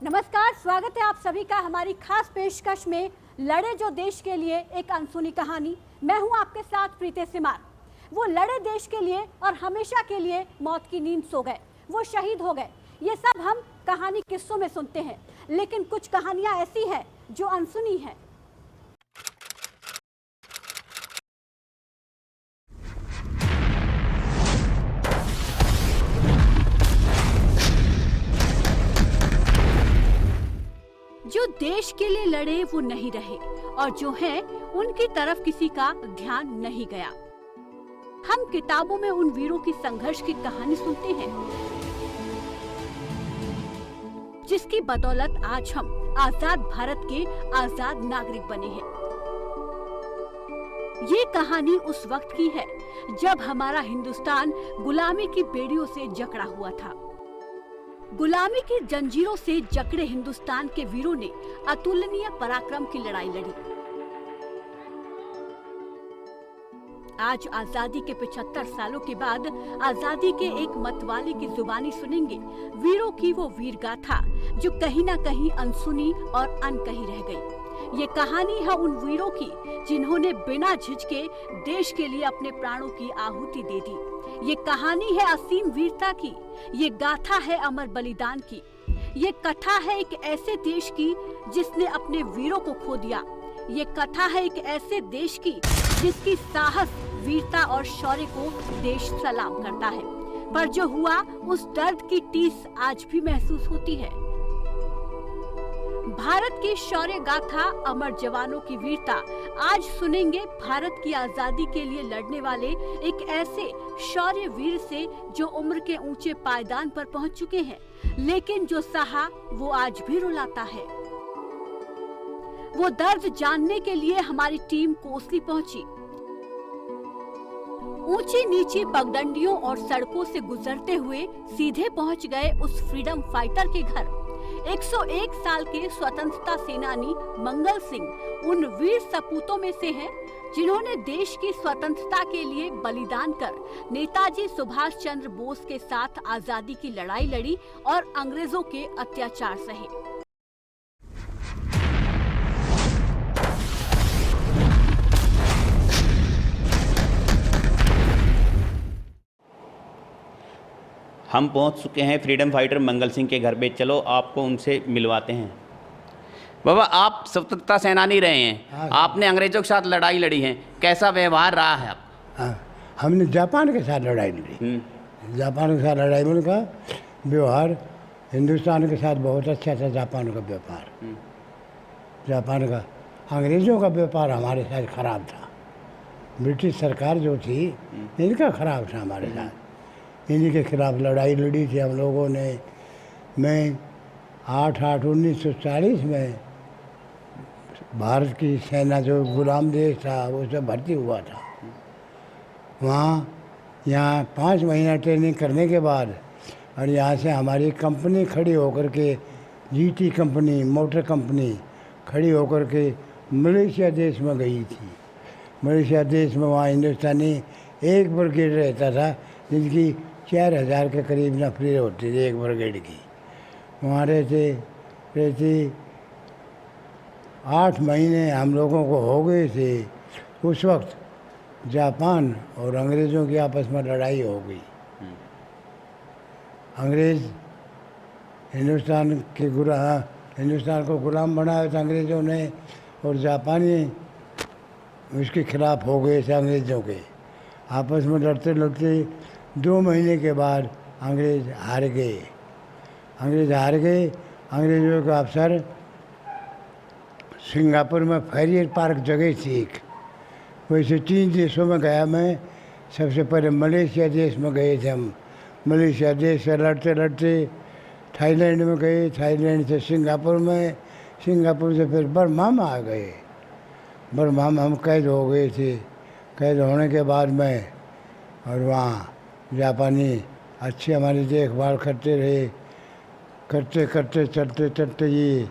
नमस्कार, स्वागत है आप सभी का हमारी खास पेशकश में लड़े जो देश के लिए, एक अनसुनी कहानी। मैं हूं आपके साथ प्रीति सिमार। वो लड़े देश के लिए और हमेशा के लिए मौत की नींद सो गए, वो शहीद हो गए। ये सब हम कहानी किस्सों में सुनते हैं, लेकिन कुछ कहानियां ऐसी हैं जो अनसुनी हैं। जो देश के लिए लड़े वो नहीं रहे और जो हैं उनकी तरफ किसी का ध्यान नहीं गया। हम किताबों में उन वीरों की संघर्ष की कहानी सुनते हैं, जिसकी बदौलत आज हम आजाद भारत के आजाद नागरिक बने हैं। ये कहानी उस वक्त की है जब हमारा हिंदुस्तान गुलामी की बेड़ियों से जकड़ा हुआ था। गुलामी की जंजीरों से जकड़े हिंदुस्तान के वीरों ने अतुलनीय पराक्रम की लड़ाई लड़ी। आज आजादी के 75 सालों के बाद आजादी के एक मतवाले की जुबानी सुनेंगे वीरों की वो वीर गाथा जो कहीं ना कहीं अनसुनी और अनकही रह गई। ये कहानी है उन वीरों की जिन्होंने बिना झिझके देश के लिए अपने प्राणों की आहुति दे दी। ये कहानी है असीम वीरता की, ये गाथा है अमर बलिदान की, ये कथा है एक ऐसे देश की जिसने अपने वीरों को खो दिया। ये कथा है एक ऐसे देश की जिसकी साहस, वीरता और शौर्य को देश सलाम करता है। पर जो हुआ उस दर्द की टीस आज भी महसूस होती है। भारत की शौर्य गाथा, अमर जवानों की वीरता। आज सुनेंगे भारत की आजादी के लिए लड़ने वाले एक ऐसे शौर्य वीर से जो उम्र के ऊंचे पायदान पर पहुंच चुके हैं, लेकिन जो सहा वो आज भी रुलाता है। वो दर्द जानने के लिए हमारी टीम कोसली पहुंची। ऊंची नीची पगडंडियों और सड़कों से गुजरते हुए सीधे पहुंच गए उस फ्रीडम फाइटर के घर। 101 साल के स्वतंत्रता सेनानी मंगल सिंह उन वीर सपूतों में से हैं जिन्होंने देश की स्वतंत्रता के लिए बलिदान कर नेताजी सुभाष चंद्र बोस के साथ आजादी की लड़ाई लड़ी और अंग्रेजों के अत्याचार सहे। हम पहुंच चुके हैं फ्रीडम फाइटर मंगल सिंह के घर पे। चलो आपको उनसे मिलवाते हैं। बाबा, आप स्वतंत्रता सेनानी रहे हैं। हाँ। आपने अंग्रेजों के साथ लड़ाई लड़ी है, कैसा व्यवहार रहा है आप? हाँ, हमने जापान के साथ लड़ाई लड़ी। जापान के साथ लड़ाई में का व्यवहार हिंदुस्तान के साथ बहुत अच्छा था। जापान का व्यापार, जापान का अंग्रेज़ों का व्यापार हमारे साथ खराब था। ब्रिटिश सरकार जो थी इनका खराब था हमारे साथ। इन्हीं के खिलाफ लड़ाई लड़ी थी हम लोगों ने। मैं 8/8/1940 में भारत की सेना जो गुलाम देश था उसमें भर्ती हुआ था। वहाँ यहाँ 5 महीना ट्रेनिंग करने के बाद और यहाँ से हमारी कंपनी खड़ी होकर के, जीटी कंपनी, मोटर कंपनी खड़ी होकर के मलेशिया देश में गई थी। मलेशिया देश में वहाँ हिंदुस्तानी एक ब्रिगेड रहता था जिनकी 4000 के करीब नफरी होती थी एक ब्रिगेड की। वहाँ रहते 8 महीने हम लोगों को हो गए थे। उस वक्त जापान और अंग्रेज़ों की आपस में लड़ाई हो गई। अंग्रेज़ हिंदुस्तान को गुलाम बनाया था अंग्रेज़ों ने, और जापानी उसके खिलाफ हो गए थे अंग्रेज़ों के। आपस में लड़ते लड़ते 2 महीने के बाद अंग्रेज़ हार गए। अंग्रेज़ों का अफसर सिंगापुर में फेरियर पार्क जगह थी एक, वैसे 3 देशों में गया मैं। सबसे पहले मलेशिया देश में गए थे हम। मलेशिया देश से लड़ते लड़ते थाईलैंड में गए, थाईलैंड से सिंगापुर में, सिंगापुर से फिर बर्मा में आ गए। बर्मा में हम कैद हो गए थे। कैद होने के बाद में और वहाँ जापानी अच्छी हमारी देखभाल करते रहे। करते करते चलते चलते ये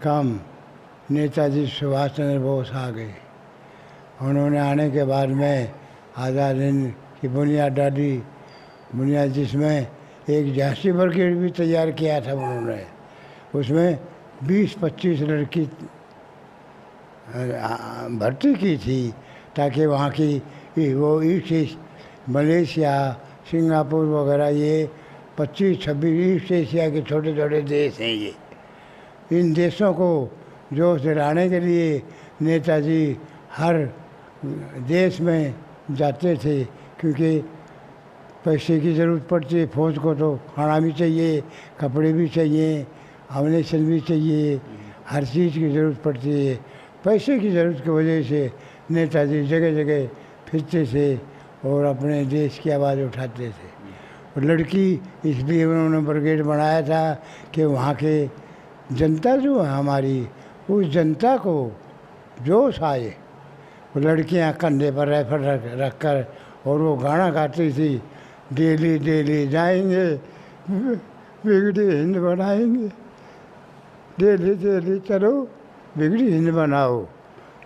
काम नेताजी सुभाष चंद्र बोस आ गए। उन्होंने आने के बाद में आज़ाद हिंद की बुनियाद डाली। बुनियाद जिसमें एक झांसी ब्रिगेड भी तैयार किया था उन्होंने। उसमें 20-25 लड़की भर्ती की थी ताकि वहाँ की वो ईस्ट मलेशिया सिंगापुर वगैरह ये 25-26 ईस्ट एशिया के छोटे छोटे देश हैं ये। इन देशों को जोश दिलाने के लिए नेताजी हर देश में जाते थे, क्योंकि पैसे की ज़रूरत पड़ती है। फौज को तो खाना भी चाहिए, कपड़े भी चाहिए, अम्यूनिशन भी चाहिए, हर चीज़ की ज़रूरत पड़ती है। पैसे की ज़रूरत की वजह से नेताजी जगह जगह फिरते थे और अपने देश की आवाज़ उठाते थे। और लड़की इसलिए उन्होंने ब्रिगेड बनाया था कि वहाँ के जनता जो है हमारी, उस जनता को जोश आए। वो लड़कियाँ कंधे पर राइफल रख कर और वो गाना गाती थी, डेली डेली जाएंगे बिगड़ी हिंद बनाएंगे, डेली डेली चलो बिगड़ी हिंद बनाओ।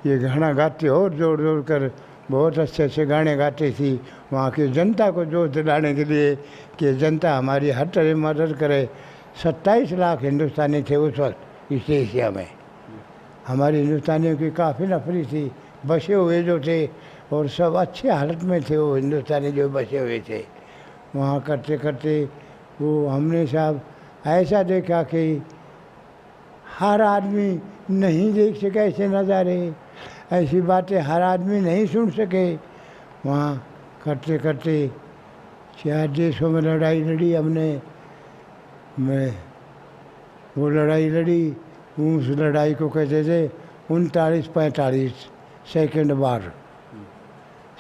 ये गाना गाते और जोर जोर कर बहुत अच्छे अच्छे गाने गाती थी वहाँ की जनता को जोश दिलाने के लिए कि जनता हमारी हर तरह मदद करे। 27 लाख हिंदुस्तानी थे उस वक्त ईस्ट एशिया में। हमारे हिंदुस्तानियों की काफ़ी नफरी थी, बसे हुए जो थे और सब अच्छी हालत में थे वो हिंदुस्तानी जो बसे हुए थे। वहाँ करते करते वो हमने साहब ऐसा देखा कि हर आदमी नहीं देख सके ऐसे नज़ारे, ऐसी बातें हर आदमी नहीं सुन सके। वहाँ करते करते 4 देशों में लड़ाई लड़ी हमने। मैं वो लड़ाई लड़ी, उस लड़ाई को कहते थे 39-45 सेकेंड वार,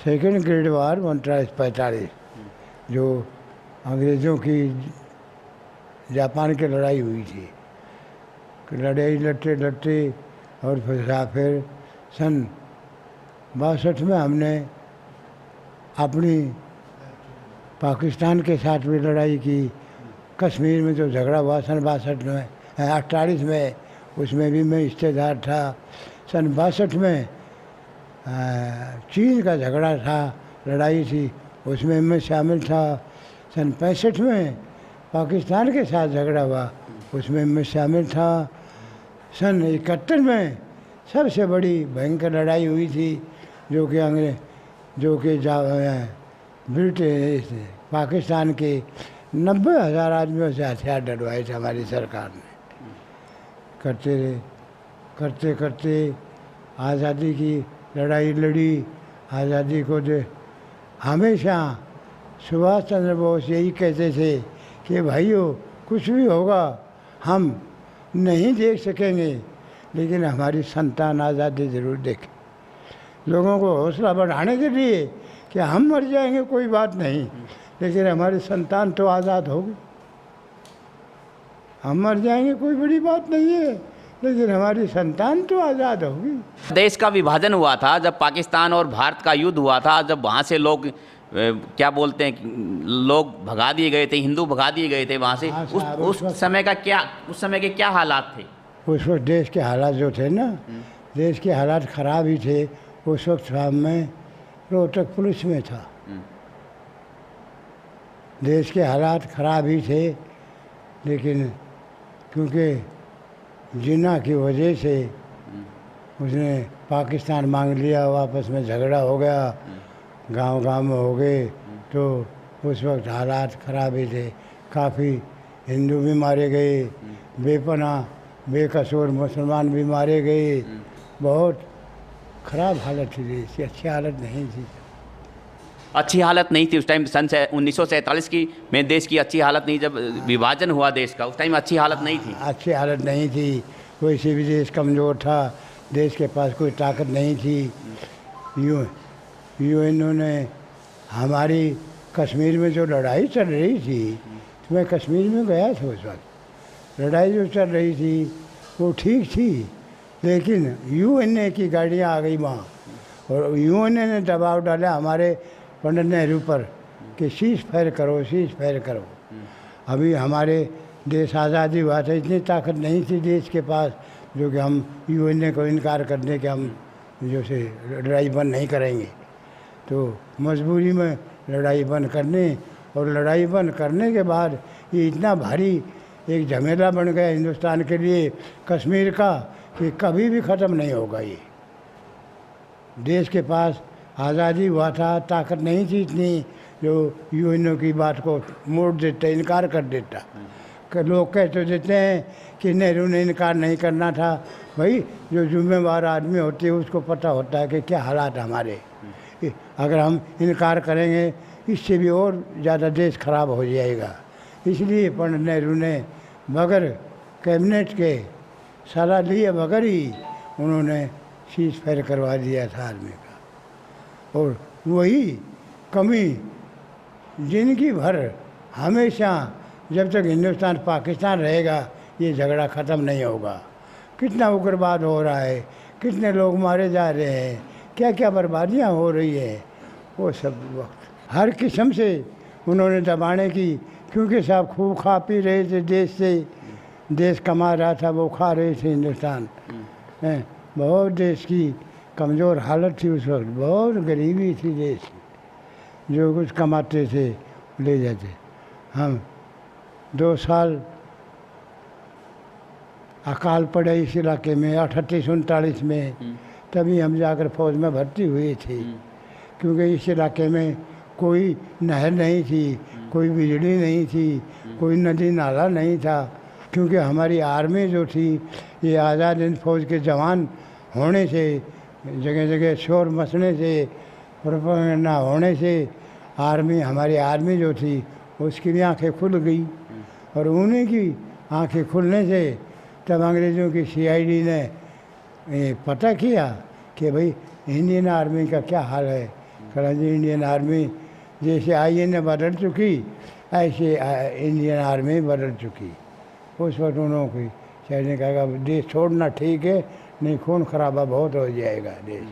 सेकेंड ग्रेड वार 39-45, जो अंग्रेज़ों की जापान की लड़ाई हुई थी। लड़ाई लड़ते लड़ते और फिर सन 62 में हमने अपनी पाकिस्तान के साथ भी लड़ाई की। कश्मीर में जो झगड़ा हुआ सन 62 में 48 में, उसमें भी मैं हिस्सेदार था। सन 62 में चीन का झगड़ा था, लड़ाई थी, उसमें मैं शामिल था। सन 65 में पाकिस्तान के साथ झगड़ा हुआ, उसमें मैं शामिल था। सन 71 में सबसे बड़ी भयंकर लड़ाई हुई थी जो कि ब्रिटिश पाकिस्तान के 90,000 आदमियों से हथियार डलवाए थे हमारी सरकार ने। करते करते आज़ादी की लड़ाई लड़ी। आज़ादी को हमेशा सुभाष चंद्र बोस यही कहते थे कि भाइयों कुछ भी होगा हम नहीं देख सकेंगे, लेकिन हमारी संतान आज़ादी ज़रूर देखे। लोगों को हौसला बढ़ाने के लिए कि हम मर जाएंगे कोई बात नहीं, लेकिन हमारी संतान तो आज़ाद होगी। हम मर जाएंगे कोई बड़ी बात नहीं है, लेकिन हमारी संतान तो आज़ाद होगी। देश का विभाजन हुआ था, जब पाकिस्तान और भारत का युद्ध हुआ था, जब वहाँ से लोग क्या बोलते हैं, लोग भगा दिए गए थे, हिंदू भगा दिए गए थे वहाँ से। उस समय के क्या हालात थे? उस वक्त देश के हालात जो थे ना, देश के हालात ख़राब ही थे। उस वक्त मैं रोहतक पुलिस में था। देश के हालात ख़राब ही थे, लेकिन क्योंकि जिन्ना की वजह से उसने पाकिस्तान मांग लिया, वापस में झगड़ा हो गया, गांव में हो गए, तो उस वक्त हालात ख़राब ही थे। काफ़ी हिंदू भी मारे गए, बेपनाह बेकसूर मुसलमान भी मारे गए। बहुत ख़राब हालत थी देश की, अच्छी हालत नहीं थी। अच्छी हालत नहीं थी उस टाइम, सन 1947 की में देश की अच्छी हालत नहीं, जब विभाजन हुआ देश का, उस टाइम अच्छी हालत नहीं थी। अच्छी हालत नहीं थी, वैसे भी देश कमज़ोर था, देश के पास कोई ताकत नहीं थी। यूएनओ ने हमारी कश्मीर में जो लड़ाई चल रही थी, तो मैं कश्मीर में गया था उस वक्त। लड़ाई जो चल रही थी वो ठीक थी, लेकिन यूएनए की गाड़ियाँ आ गई वहाँ, और यूएनए ने दबाव डाला हमारे पंडित नेहरू पर कि सीज फायर करो। अभी हमारे देश आज़ादी हुआ था, इतनी ताकत नहीं थी देश के पास जो कि हम यूएनए को इनकार कर दें कि हम जो से लड़ाई बंद नहीं करेंगे। तो मजबूरी में लड़ाई बंद करने, और लड़ाई बंद करने के बाद ये इतना भारी एक झमेला बन गया हिंदुस्तान के लिए कश्मीर का कि कभी भी ख़त्म नहीं होगा। ये देश के पास आज़ादी हुआ था, ताकत नहीं थी इतनी जो यूएनओ की बात को मोड़ देता, इनकार कर देता। लोग कह तो देते हैं कि नेहरू ने इनकार नहीं करना था। भाई जो जिम्मेवार आदमी होते हैं उसको पता होता है कि क्या हालात हमारे, अगर हम इनकार करेंगे इससे भी और ज़्यादा देश खराब हो जाएगा। इसलिए पंडित नेहरू ने बगैर कैबिनेट के सलाह लिए बगैर ही उन्होंने सीज फायर करवा दिया था आर्मी का। और वही कमी जिंदगी भर हमेशा जब तक हिंदुस्तान पाकिस्तान रहेगा ये झगड़ा ख़त्म नहीं होगा। कितना उग्रवाद हो रहा है, कितने लोग मारे जा रहे हैं, क्या क्या बर्बादियाँ हो रही है, वो सब वक्त हर किस्म से उन्होंने दबाने की, क्योंकि साहब खूब खा पी रहे थे देश से, देश कमा रहा था वो खा रहे थे हिंदुस्तान। बहुत देश की कमज़ोर हालत थी उस वक्त, बहुत गरीबी थी देश की, जो कुछ कमाते थे ले जाते। हम 2 साल अकाल पड़े इस इलाके में 38-39 में, तभी हम जाकर फौज में भर्ती हुए थे, क्योंकि इस इलाके में कोई नहर नहीं थी, कोई बिजली नहीं थी, कोई नदी नाला नहीं था, क्योंकि हमारी आर्मी जो थी ये आज़ाद हिंद फौज के जवान होने से, जगह जगह शोर मचने से, प्रोपेगेंडा होने से आर्मी, हमारी आर्मी जो थी उसकी भी आँखें खुल गई। और उन्हीं की आँखें खुलने से तब अंग्रेज़ों की सीआईडी ने पता किया कि भाई इंडियन आर्मी का क्या हाल है। कहा जी इंडियन आर्मी जैसे आईएनए बदल चुकी ऐसे इंडियन आर्मी बदल चुकी। उस वक्त उन्होंने की शायद ने कहा देश छोड़ना ठीक है, नहीं खून खराबा बहुत हो जाएगा देश।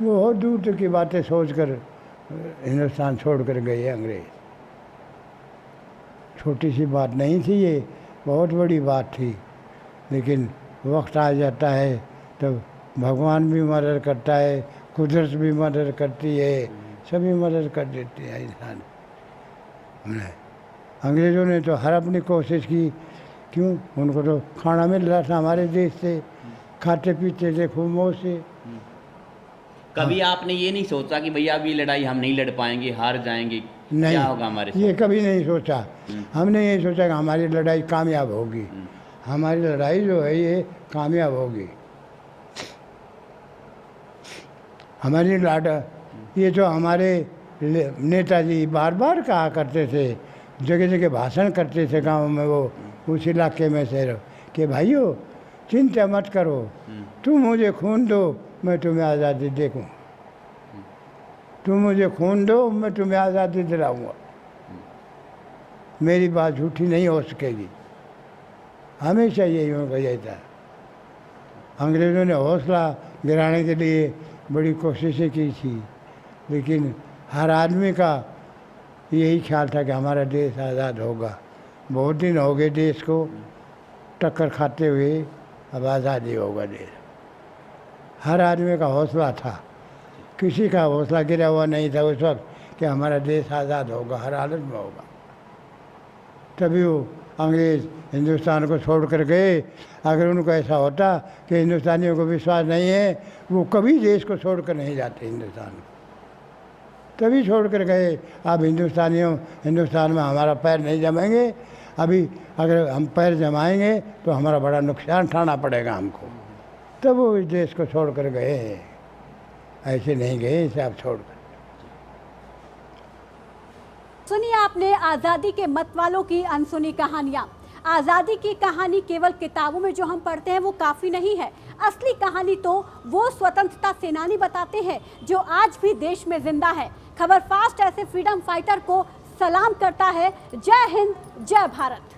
वो बहुत दूर तक की बातें सोच कर हिंदुस्तान छोड़ कर गए अंग्रेज़। छोटी सी बात नहीं थी ये, बहुत बड़ी बात थी। लेकिन वक्त आ जाता है तब भगवान भी मदद करता है, कुदरत भी मदद करती है, सभी मदद कर देते हैं इंसान। अंग्रेज़ों ने तो हर अपनी कोशिश की, क्यों, उनको तो खाना मिल रहा था हमारे देश से, खाते पीते थे खूब मौज से। कभी आपने ये नहीं सोचा कि भैया अब ये लड़ाई हम नहीं लड़ पाएंगे, हार जाएंगे, नहीं, क्या होगा हमारे साथ? ये कभी नहीं सोचा। हमने ये सोचा कि हमारी लड़ाई कामयाब होगी, हमारी लड़ाई जो है ये कामयाब होगी। हमारी ये जो हमारे नेताजी बार बार कहा करते थे, जगह जगह भाषण करते थे गांव में, वो उस इलाके में से कि भाइयों चिंता मत करो, तुम मुझे खून दो मैं तुम्हें आज़ादी देखूँ, तुम मुझे खून दो मैं तुम्हें आज़ादी दिलाऊँगा, मेरी बात झूठी नहीं हो सकेगी। हमेशा यही उनका यही था। अंग्रेज़ों ने हौसला गिराने के लिए बड़ी कोशिशें की थी, लेकिन हर आदमी का यही ख्याल था कि हमारा देश आज़ाद होगा। बहुत दिन हो गए देश को टक्कर खाते हुए, अब आज़ादी होगा देश। हर आदमी का हौसला था, किसी का हौसला गिरा हुआ नहीं था उस वक्त कि हमारा देश आज़ाद होगा, हर हालत में होगा। तभी वो अंग्रेज़ हिंदुस्तान को छोड़ कर गए। अगर उनको ऐसा होता कि हिंदुस्तानियों को विश्वास नहीं है, वो कभी देश को छोड़ कर नहीं जाते हिंदुस्तान को, तभी छोड़ कर गए। अब हिंदुस्तान में हमारा पैर नहीं जमाएंगे, अभी अगर हम पैर जमाएंगे तो हमारा बड़ा नुकसान उठाना पड़ेगा हमको, तब वो इस देश को छोड़ कर गए। ऐसे नहीं गए इसे आप छोड़ कर। सुनिए आपने आज़ादी के मतवालों की अनसुनी कहानियाँ। आज़ादी की कहानी केवल किताबों में जो हम पढ़ते हैं वो काफ़ी नहीं है। असली कहानी तो वो स्वतंत्रता सेनानी बताते हैं जो आज भी देश में जिंदा है। खबर फास्ट ऐसे फ्रीडम फाइटर को सलाम करता है। जय हिंद, जय भारत।